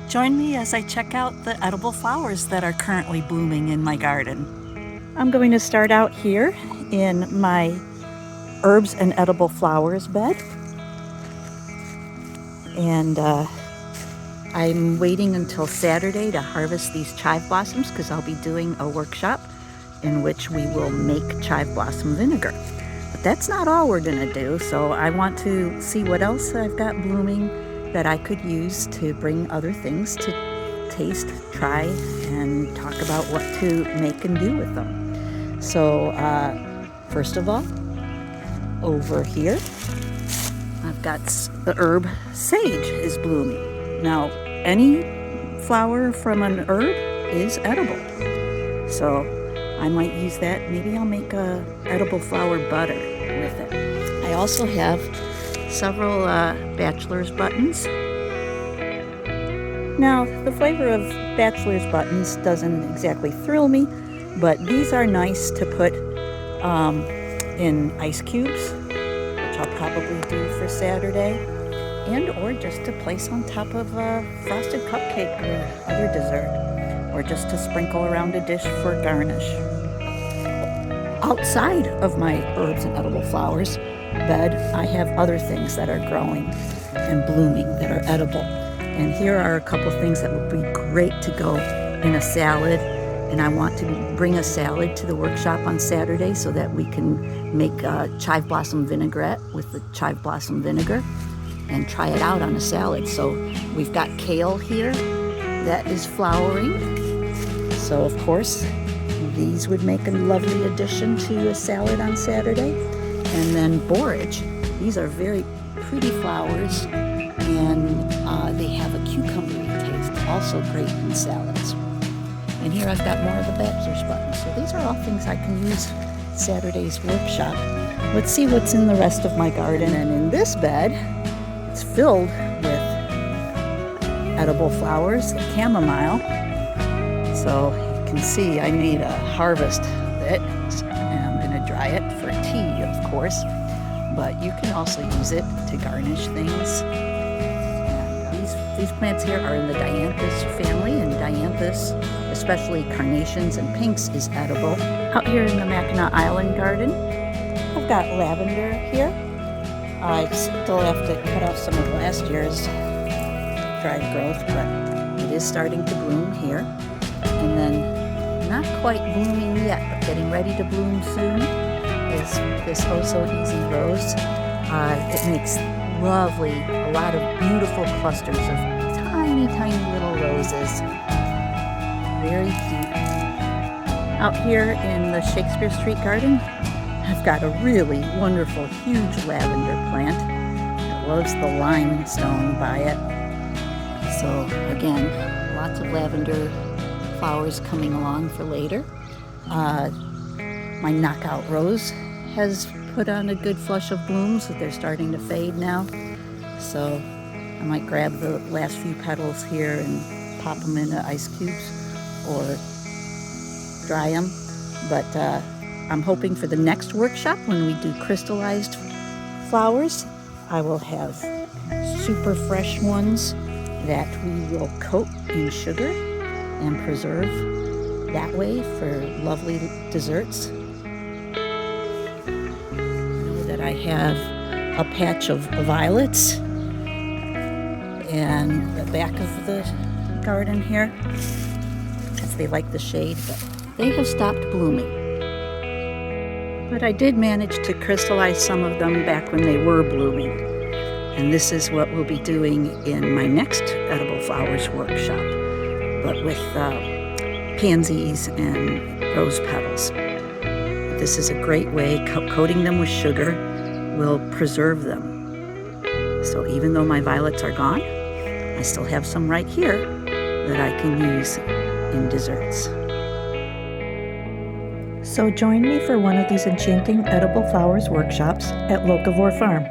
Join me as I check out the edible flowers that are currently blooming in my garden. I'm going to start out here in my herbs and edible flowers bed. And I'm waiting until Saturday to harvest these chive blossoms because I'll be doing a workshop in which we will make chive blossom vinegar. But that's not all we're gonna do, so I want to see what else I've got blooming that I could use to bring other things to taste, try, and talk about what to make and do with them. So first of all, over here, I've got the herb sage is blooming. Now, any flower from an herb is edible. So I might use that. Maybe I'll make a edible flower butter with it. I also have several bachelor's buttons. Now, the flavor of bachelor's buttons doesn't exactly thrill me, but these are nice to put in ice cubes, which I'll probably do for Saturday, and or just to place on top of a frosted cupcake or other dessert, or just to sprinkle around a dish for garnish. Outside of my herbs and edible flowers bed, I have other things that are growing and blooming that are edible. And here are a couple things that would be great to go in a salad. And I want to bring a salad to the workshop on Saturday so that we can make chive blossom vinaigrette with the chive blossom vinegar and try it out on a salad. So we've got kale here that is flowering. So of course, these would make a lovely addition to a salad on Saturday. And then borage. These are very pretty flowers, and they have a cucumbery taste, also great in salads. And here I've got more of the bachelor's buttons. So these are all things I can use Saturday's workshop. Let's see what's in the rest of my garden. And in this bed, it's filled with edible flowers, the chamomile. So you can see I need to harvest it, and I'm going to dry it for tea, of course. But you can also use it to garnish things. And these plants here are in the dianthus family, and dianthus, especially carnations and pinks, is edible. Out here in the Mackinac Island garden, I've got lavender here. I still have to cut off some of last year's dried growth, but it is starting to bloom here. And then not quite blooming yet, but getting ready to bloom soon is this Oh So Easy rose. It makes a lot of beautiful clusters of tiny, tiny little roses. Very cute. Out here in the Shakespeare Street garden, I've got a really wonderful, huge lavender plant. It loves the limestone by it. So again, lots of lavender flowers coming along for later. My knockout rose has put on a good flush of blooms, but they're starting to fade now. So I might grab the last few petals here and pop them into ice cubes or dry them. But I'm hoping for the next workshop, when we do crystallized flowers, I will have super fresh ones that we will coat in sugar and preserve that way for lovely desserts. I have a patch of violets in the back of the garden here, as they like the shade, but they have stopped blooming. But I did manage to crystallize some of them back when they were blooming. And this is what we'll be doing in my next edible flowers workshop, but with pansies and rose petals. This is a great way, coating them with sugar will preserve them. So even though my violets are gone, I still have some right here that I can use in desserts. So join me for one of these enchanting edible flowers workshops at Locavore Farm.